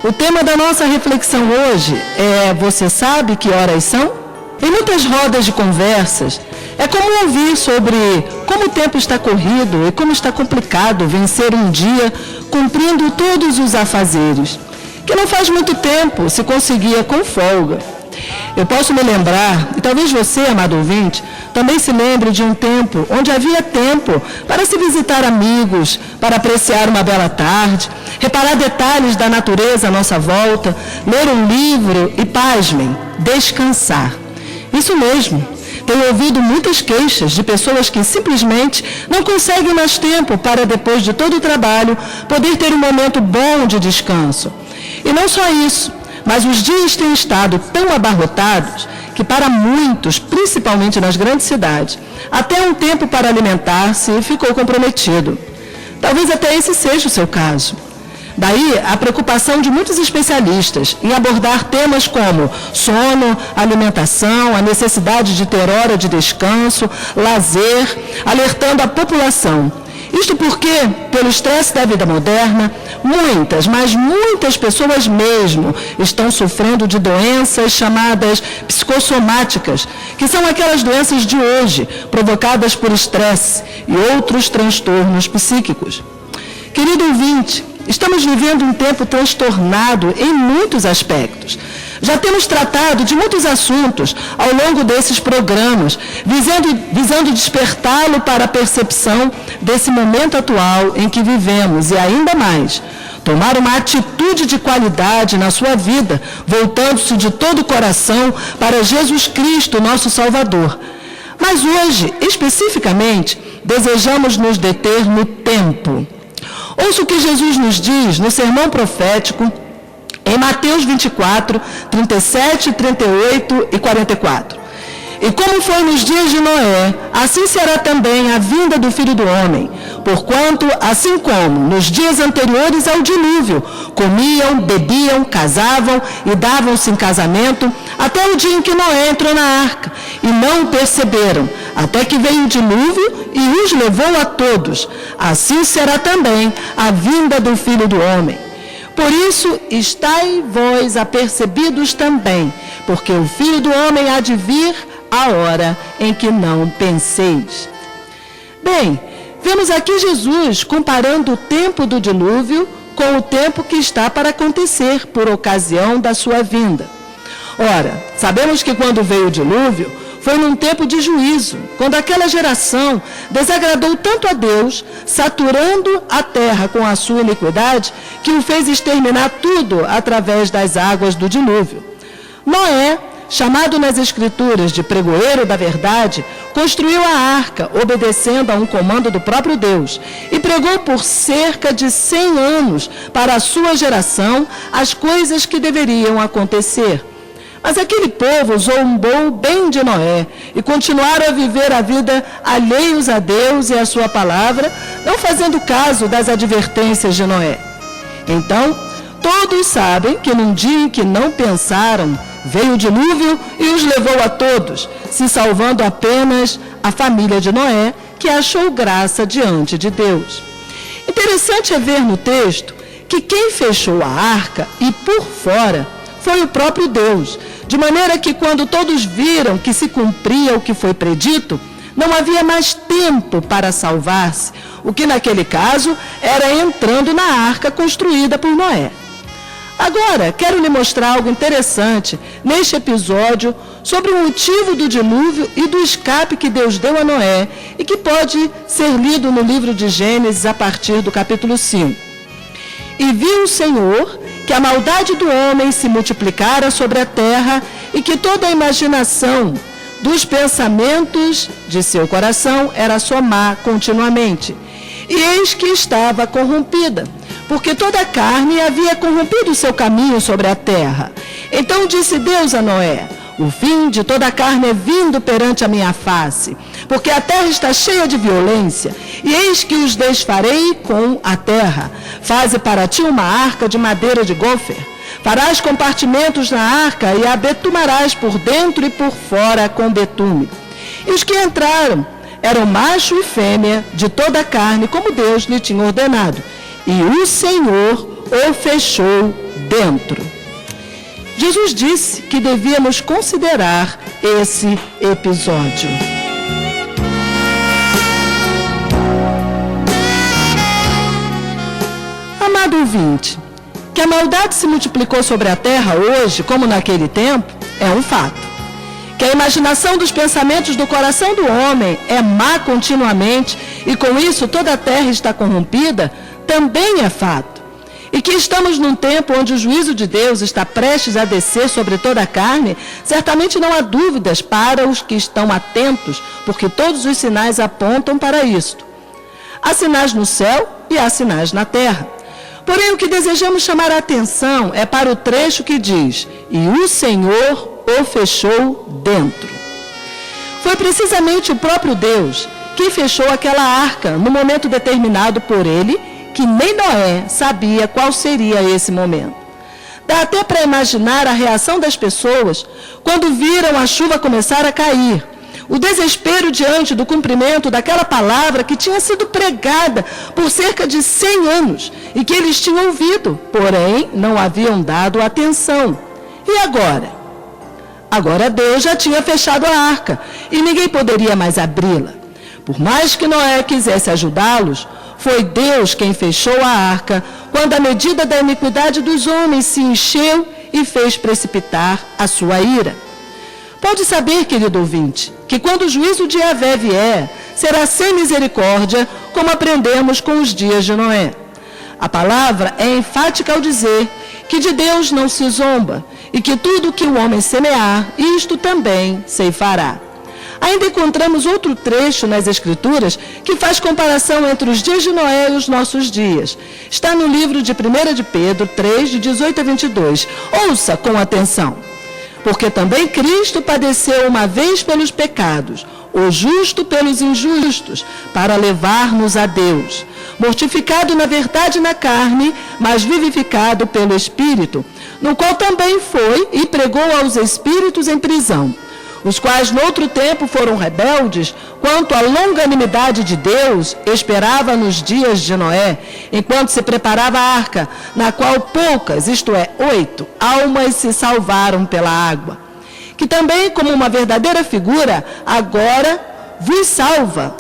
O tema da nossa reflexão hoje é: você sabe que horas são? Em muitas rodas de conversas, é comum ouvir sobre como o tempo está corrido e como está complicado vencer um dia cumprindo todos os afazeres, que não faz muito tempo se conseguia com folga. Eu posso me lembrar, e talvez você, amado ouvinte, também se lembre de um tempo onde havia tempo para se visitar amigos, para apreciar uma bela tarde, reparar detalhes da natureza à nossa volta, ler um livro e, pasmem, descansar. Isso mesmo. Tenho ouvido muitas queixas de pessoas que simplesmente não conseguem mais tempo para, depois de todo o trabalho, poder ter um momento bom de descanso. E não só isso, mas os dias têm estado tão abarrotados que para muitos, principalmente nas grandes cidades, até um tempo para alimentar-se ficou comprometido. Talvez até esse seja o seu caso. Daí a preocupação de muitos especialistas em abordar temas como sono, alimentação, a necessidade de ter hora de descanso, lazer, alertando a população. Isto porque, pelo estresse da vida moderna, muitas, mas muitas pessoas mesmo estão sofrendo de doenças chamadas psicossomáticas, que são aquelas doenças de hoje, provocadas por estresse e outros transtornos psíquicos. Querido ouvinte, estamos vivendo um tempo transtornado em muitos aspectos. Já temos tratado de muitos assuntos ao longo desses programas, visando despertá-lo para a percepção desse momento atual em que vivemos e ainda mais, tomar uma atitude de qualidade na sua vida, voltando-se de todo o coração para Jesus Cristo, nosso Salvador. Mas hoje, especificamente, desejamos nos deter no tempo. Ouça o que Jesus nos diz no sermão profético, em Mateus 24, 37, 38 e 44. E como foi nos dias de Noé, assim será também a vinda do Filho do Homem. Porquanto, assim como nos dias anteriores ao dilúvio, comiam, bebiam, casavam e davam-se em casamento, até o dia em que Noé entrou na arca, e não o perceberam, até que veio o dilúvio e os levou a todos. Assim será também a vinda do Filho do Homem. Por isso, estai vós apercebidos também, porque o Filho do Homem há de vir a hora em que não penseis. Bem, vemos aqui Jesus comparando o tempo do dilúvio com o tempo que está para acontecer por ocasião da sua vinda. Ora, sabemos que quando veio o dilúvio, foi num tempo de juízo, quando aquela geração desagradou tanto a Deus, saturando a terra com a sua iniquidade, que o fez exterminar tudo através das águas do dilúvio. Noé, chamado nas Escrituras de pregoeiro da verdade, construiu a arca, obedecendo a um comando do próprio Deus, e pregou por cerca de 100 anos para a sua geração as coisas que deveriam acontecer. Mas aquele povo zombou bem de Noé e continuaram a viver a vida alheios a Deus e a sua palavra, não fazendo caso das advertências de Noé. Então, todos sabem que num dia em que não pensaram, veio o dilúvio e os levou a todos, se salvando apenas a família de Noé, que achou graça diante de Deus. Interessante é ver no texto que quem fechou a arca e por fora foi o próprio Deus, de maneira que quando todos viram que se cumpria o que foi predito, não havia mais tempo para salvar-se, o que naquele caso era entrando na arca construída por Noé. Agora, quero lhe mostrar algo interessante neste episódio sobre o motivo do dilúvio e do escape que Deus deu a Noé e que pode ser lido no livro de Gênesis a partir do capítulo 5. E viu o Senhor que a maldade do homem se multiplicara sobre a terra e que toda a imaginação dos pensamentos de seu coração era só má continuamente. E eis que estava corrompida, porque toda a carne havia corrompido o seu caminho sobre a terra. Então disse Deus a Noé: o fim de toda a carne é vindo perante a minha face, porque a terra está cheia de violência, e eis que os desfarei com a terra. Faze para ti uma arca de madeira de gofer. Farás compartimentos na arca e a betumarás por dentro e por fora com betume. E os que entraram eram macho e fêmea de toda a carne, como Deus lhe tinha ordenado. E o Senhor o fechou dentro. Jesus disse que devíamos considerar esse episódio. Amado ouvinte, que a maldade se multiplicou sobre a terra hoje, como naquele tempo, é um fato. Que a imaginação dos pensamentos do coração do homem é má continuamente e com isso toda a terra está corrompida, também é fato. E que estamos num tempo onde o juízo de Deus está prestes a descer sobre toda a carne, certamente não há dúvidas para os que estão atentos, porque todos os sinais apontam para isto. Há sinais no céu e há sinais na terra. Porém, o que desejamos chamar a atenção é para o trecho que diz: e o Senhor o fechou dentro. Foi precisamente o próprio Deus que fechou aquela arca no momento determinado por ele, que nem Noé sabia qual seria esse momento. Dá até para imaginar a reação das pessoas quando viram a chuva começar a cair. O desespero diante do cumprimento daquela palavra que tinha sido pregada por cerca de 100 anos e que eles tinham ouvido, porém não haviam dado atenção. E agora? Agora Deus já tinha fechado a arca e ninguém poderia mais abri-la. Por mais que Noé quisesse ajudá-los, foi Deus quem fechou a arca quando a medida da iniquidade dos homens se encheu e fez precipitar a sua ira. Pode saber, querido ouvinte, que quando o juízo de Yahvé vier, será sem misericórdia, como aprendemos com os dias de Noé. A palavra é enfática ao dizer que de Deus não se zomba, e que tudo que o homem semear, isto também ceifará. Ainda encontramos outro trecho nas Escrituras que faz comparação entre os dias de Noé e os nossos dias. Está no livro de 1 de Pedro 3, de 18 a 22. Ouça com atenção. Porque também Cristo padeceu uma vez pelos pecados, o justo pelos injustos, para levar-nos a Deus. Mortificado na verdade na carne, mas vivificado pelo Espírito, no qual também foi e pregou aos espíritos em prisão, os quais no outro tempo foram rebeldes, quanto à longanimidade de Deus, esperava nos dias de Noé, enquanto se preparava a arca, na qual poucas, isto é, 8, almas se salvaram pela água. Que também, como uma verdadeira figura, agora vos salva.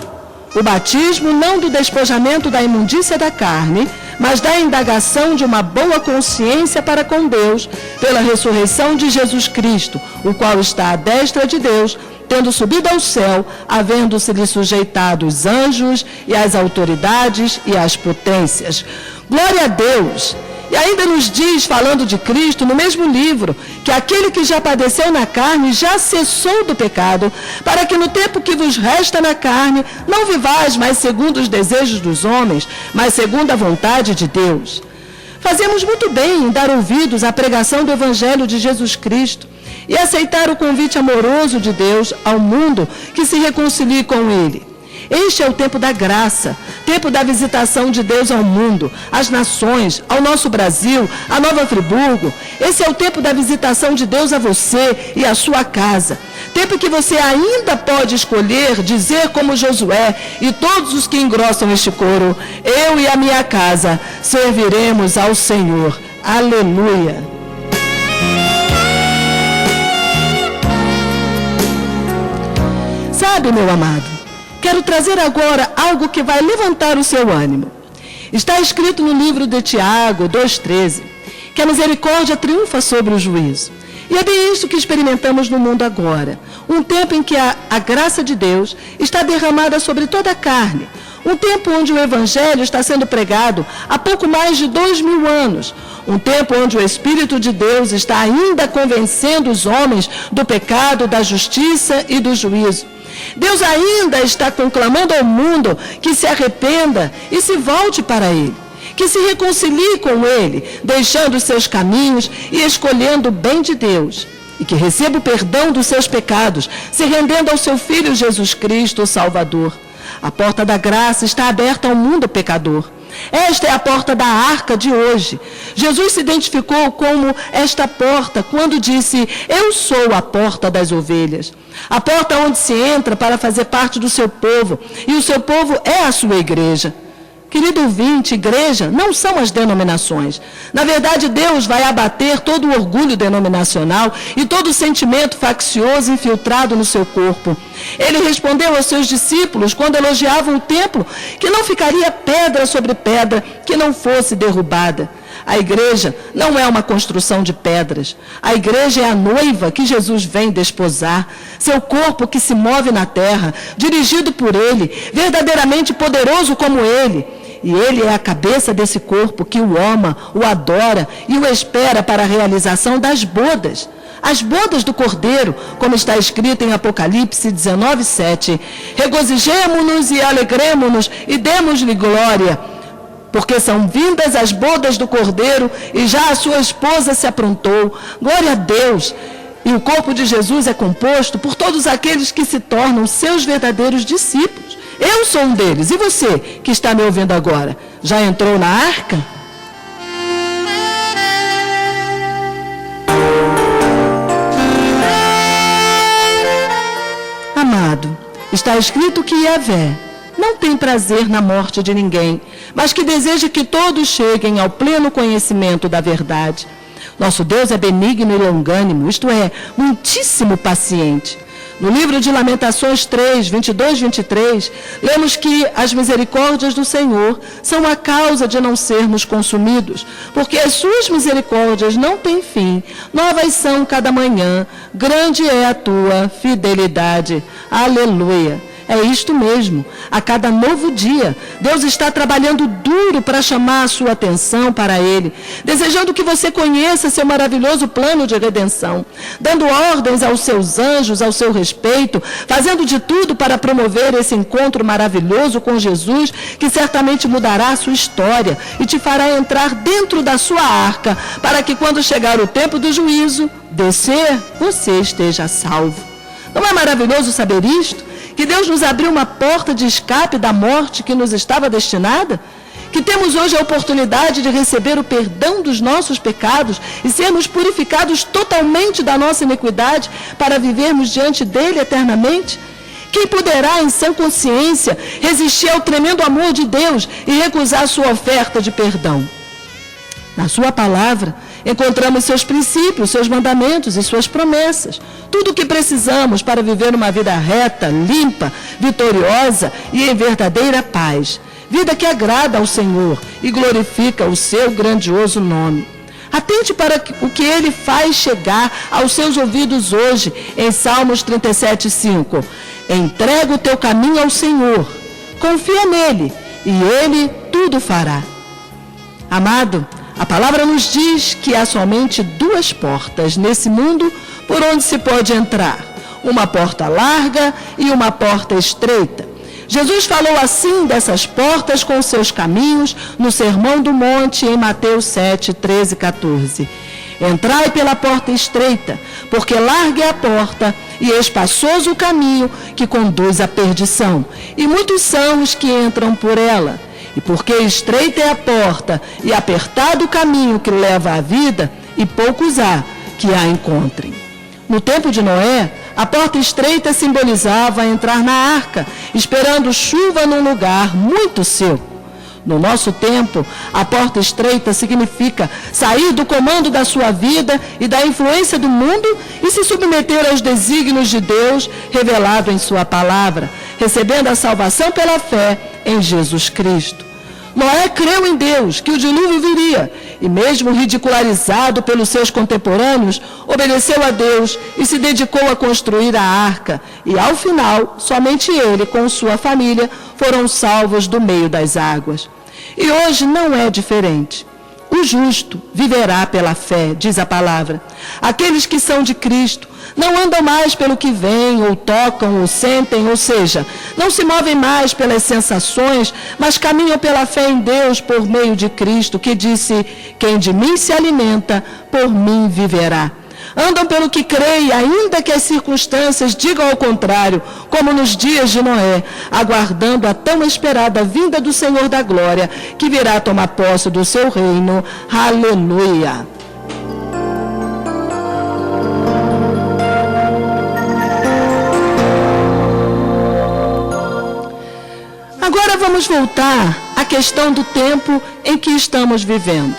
O batismo não do despojamento da imundícia da carne, mas da indagação de uma boa consciência para com Deus, pela ressurreição de Jesus Cristo, o qual está à destra de Deus, tendo subido ao céu, havendo-se-lhe sujeitado os anjos e as autoridades e as potências. Glória a Deus! E ainda nos diz, falando de Cristo, no mesmo livro, que aquele que já padeceu na carne já cessou do pecado, para que no tempo que vos resta na carne, não vivais mais segundo os desejos dos homens, mas segundo a vontade de Deus. Fazemos muito bem em dar ouvidos à pregação do Evangelho de Jesus Cristo e aceitar o convite amoroso de Deus ao mundo que se reconcilie com Ele. Este é o tempo da graça, tempo da visitação de Deus ao mundo, às nações, ao nosso Brasil, a Nova Friburgo. Esse é o tempo da visitação de Deus a você e à sua casa. Tempo que você ainda pode escolher dizer como Josué e todos os que engrossam este coro: eu e a minha casa serviremos ao Senhor. Aleluia! Sabe, meu amado, quero trazer agora algo que vai levantar o seu ânimo. Está escrito no livro de Tiago 2,13, que a misericórdia triunfa sobre o juízo. E é bem isso que experimentamos no mundo agora. Um tempo em que a graça de Deus está derramada sobre toda a carne. Um tempo onde o Evangelho está sendo pregado há pouco mais de 2000 anos. Um tempo onde o Espírito de Deus está ainda convencendo os homens do pecado, da justiça e do juízo. Deus ainda está conclamando ao mundo que se arrependa e se volte para Ele, que se reconcilie com Ele, deixando os seus caminhos e escolhendo o bem de Deus, e que receba o perdão dos seus pecados, se rendendo ao seu Filho Jesus Cristo, o Salvador. A porta da graça está aberta ao mundo pecador. Esta é a porta da arca de hoje. Jesus se identificou como esta porta quando disse: eu sou a porta das ovelhas. A porta onde se entra para fazer parte do seu povo, e o seu povo é a sua igreja. Querido ouvinte, igreja, não são as denominações. Na verdade, Deus vai abater todo o orgulho denominacional e todo o sentimento faccioso infiltrado no seu corpo. Ele respondeu aos seus discípulos, quando elogiavam o templo, que não ficaria pedra sobre pedra que não fosse derrubada. A igreja não é uma construção de pedras. A igreja é a noiva que Jesus vem desposar. Seu corpo que se move na terra, dirigido por Ele, verdadeiramente poderoso como Ele. E Ele é a cabeça desse corpo que o ama, o adora e o espera para a realização das bodas. As bodas do Cordeiro, como está escrito em Apocalipse 19:7. Regozijemo-nos e alegremo-nos e demos-lhe glória, porque são vindas as bodas do Cordeiro e já a sua esposa se aprontou. Glória a Deus! E o corpo de Jesus é composto por todos aqueles que se tornam seus verdadeiros discípulos. Eu sou um deles. E você, que está me ouvindo agora, já entrou na arca? Amado, está escrito que Yahvé não tem prazer na morte de ninguém, mas que deseja que todos cheguem ao pleno conhecimento da verdade. Nosso Deus é benigno e longânimo, isto é, muitíssimo paciente. No livro de Lamentações 3, 22, 23, lemos que as misericórdias do Senhor são a causa de não sermos consumidos, porque as suas misericórdias não têm fim, novas são cada manhã, grande é a tua fidelidade. Aleluia! É isto mesmo, a cada novo dia, Deus está trabalhando duro para chamar a sua atenção para Ele, desejando que você conheça seu maravilhoso plano de redenção, dando ordens aos seus anjos ao seu respeito, fazendo de tudo para promover esse encontro maravilhoso com Jesus, que certamente mudará a sua história e te fará entrar dentro da sua arca, para que quando chegar o tempo do juízo, descer, você esteja salvo. Não é maravilhoso saber isto? Que Deus nos abriu uma porta de escape da morte que nos estava destinada? Que temos hoje a oportunidade de receber o perdão dos nossos pecados e sermos purificados totalmente da nossa iniquidade para vivermos diante dele eternamente? Quem poderá, em sã consciência, resistir ao tremendo amor de Deus e recusar sua oferta de perdão? Na sua palavra, encontramos seus princípios, seus mandamentos e suas promessas. Tudo o que precisamos para viver uma vida reta, limpa, vitoriosa e em verdadeira paz. Vida que agrada ao Senhor e glorifica o seu grandioso nome. Atente para o que Ele faz chegar aos seus ouvidos hoje, em Salmos 37:5. Entrega o teu caminho ao Senhor, confia nele e Ele tudo fará. Amado, a palavra nos diz que há somente duas portas nesse mundo por onde se pode entrar. Uma porta larga e uma porta estreita. Jesus falou assim dessas portas com seus caminhos no Sermão do Monte em Mateus 7, 13 e 14. Entrai pela porta estreita, porque larga é a porta e espaçoso o caminho que conduz à perdição, e muitos são os que entram por ela. E porque estreita é a porta e apertado o caminho que leva à vida, e poucos há que a encontrem. No tempo de Noé, a porta estreita simbolizava entrar na arca, esperando chuva num lugar muito seco. No nosso tempo, a porta estreita significa sair do comando da sua vida e da influência do mundo e se submeter aos desígnios de Deus revelado em sua palavra, recebendo a salvação pela fé em Jesus Cristo. Noé creu em Deus, que o dilúvio viria, e mesmo ridicularizado pelos seus contemporâneos, obedeceu a Deus e se dedicou a construir a arca. E ao final, somente ele, com sua família, foram salvos do meio das águas. E hoje não é diferente. O justo viverá pela fé, diz a palavra. Aqueles que são de Cristo não andam mais pelo que veem, ou tocam, ou sentem, ou seja, não se movem mais pelas sensações, mas caminham pela fé em Deus por meio de Cristo, que disse: quem de mim se alimenta, por mim viverá. Andam pelo que creem, ainda que as circunstâncias digam ao contrário, como nos dias de Noé, aguardando a tão esperada vinda do Senhor da glória, que virá tomar posse do seu reino. Aleluia! Agora vamos voltar à questão do tempo em que estamos vivendo.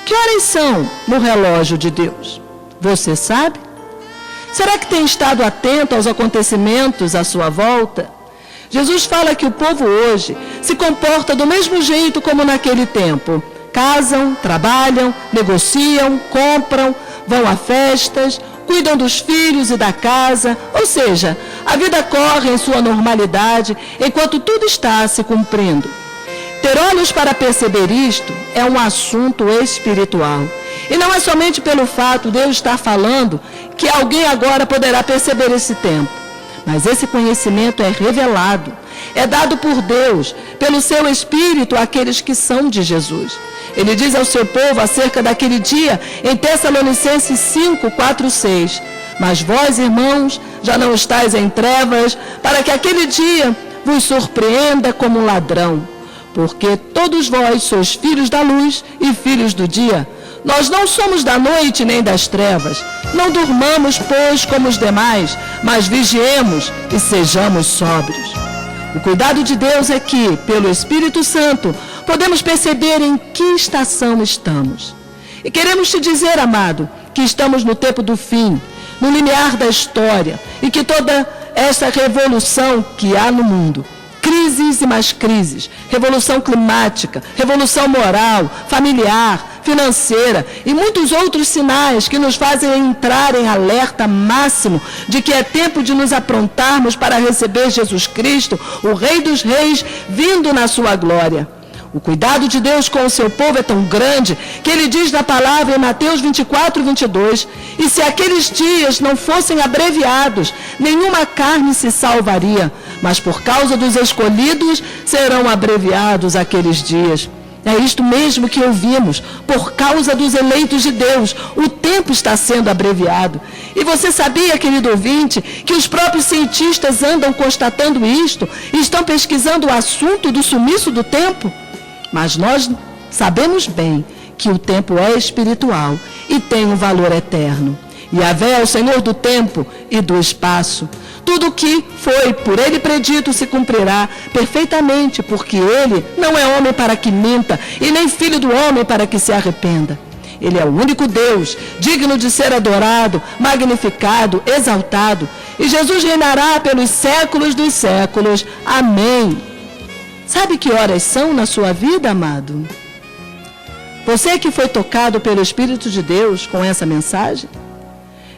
Que horas são no relógio de Deus? Você sabe? Será que tem estado atento aos acontecimentos à sua volta? Jesus fala que o povo hoje se comporta do mesmo jeito como naquele tempo. Casam, trabalham, negociam, compram, vão a festas, cuidam dos filhos e da casa, ou seja, a vida corre em sua normalidade enquanto tudo está se cumprindo. Ter olhos para perceber isto é um assunto espiritual. E não é somente pelo fato de eu estar falando que alguém agora poderá perceber esse tempo. Mas esse conhecimento é revelado, é dado por Deus, pelo seu Espírito àqueles que são de Jesus. Ele diz ao seu povo acerca daquele dia em Tessalonicenses 5, 4, 6. Mas vós, irmãos, já não estáis em trevas, para que aquele dia vos surpreenda como um ladrão. Porque todos vós sois filhos da luz e filhos do dia. Nós não somos da noite nem das trevas. Não durmamos, pois, como os demais, mas vigiemos e sejamos sóbrios. O cuidado de Deus é que, pelo Espírito Santo, podemos perceber em que estação estamos. E queremos te dizer, amado, que estamos no tempo do fim, no limiar da história, e que toda essa revolução que há no mundo, crises e mais crises, revolução climática, revolução moral, familiar, financeira e muitos outros sinais que nos fazem entrar em alerta máximo de que é tempo de nos aprontarmos para receber Jesus Cristo, o Rei dos Reis, vindo na sua glória. O cuidado de Deus com o seu povo é tão grande que ele diz na palavra em Mateus 24, 22, e se aqueles dias não fossem abreviados, nenhuma carne se salvaria, mas por causa dos escolhidos serão abreviados aqueles dias. É isto mesmo que ouvimos, por causa dos eleitos de Deus, o tempo está sendo abreviado. E você sabia, querido ouvinte, que os próprios cientistas andam constatando isto e estão pesquisando o assunto do sumiço do tempo? Mas nós sabemos bem que o tempo é espiritual e tem um valor eterno. Yahvé é o Senhor do tempo e do espaço. Tudo o que foi por ele predito se cumprirá perfeitamente, porque ele não é homem para que minta, e nem filho do homem para que se arrependa. Ele é o único Deus, digno de ser adorado, magnificado, exaltado. E Jesus reinará pelos séculos dos séculos. Amém. Sabe que horas são na sua vida, amado? Você que foi tocado pelo Espírito de Deus com essa mensagem?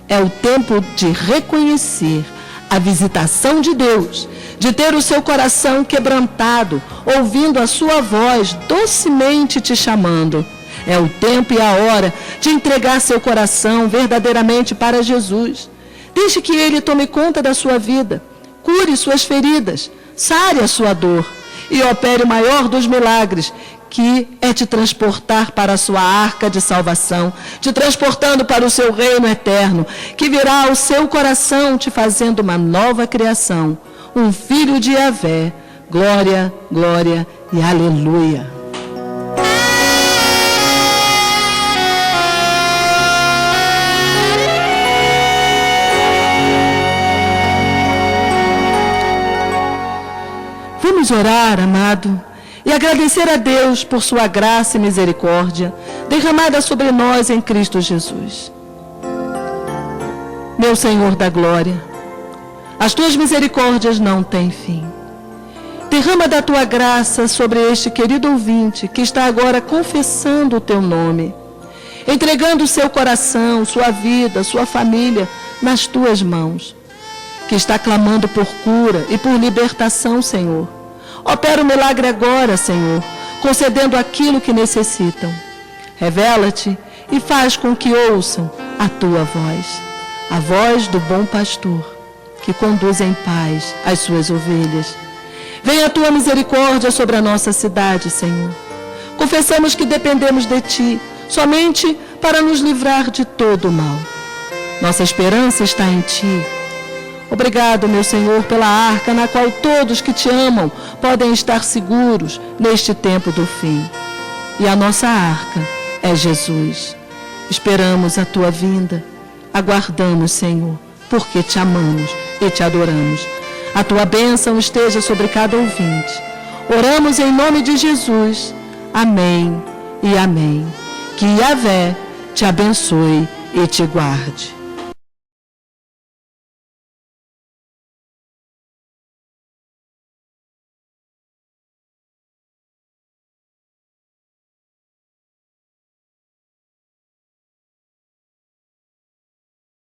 É o tempo de reconhecer a visitação de Deus, de ter o seu coração quebrantado, ouvindo a sua voz docemente te chamando. É o tempo e a hora de entregar seu coração verdadeiramente para Jesus. Deixe que Ele tome conta da sua vida, cure suas feridas, sare a sua dor e opere o maior dos milagres, que é te transportar para a sua arca de salvação, te transportando para o seu reino eterno, que virá ao seu coração te fazendo uma nova criação, um filho de Yahvé. Glória, glória e aleluia. Vamos orar, amado, e agradecer a Deus por sua graça e misericórdia derramada sobre nós em Cristo Jesus. Meu Senhor da glória, as tuas misericórdias não têm fim. Derrama da tua graça sobre este querido ouvinte que está agora confessando o teu nome, entregando o seu coração, sua vida, sua família nas tuas mãos, que está clamando por cura e por libertação, Senhor. Opera o milagre agora, Senhor, concedendo aquilo que necessitam. Revela-te e faz com que ouçam a tua voz, a voz do bom pastor, que conduz em paz as suas ovelhas. Venha a tua misericórdia sobre a nossa cidade, Senhor. Confessamos que dependemos de ti, somente para nos livrar de todo o mal. Nossa esperança está em ti. Obrigado, meu Senhor, pela arca na qual todos que te amam podem estar seguros neste tempo do fim. E a nossa arca é Jesus. Esperamos a tua vinda. Aguardamos, Senhor, porque te amamos e te adoramos. A tua bênção esteja sobre cada ouvinte. Oramos em nome de Jesus. Amém e amém. Que Yahvé te abençoe e te guarde.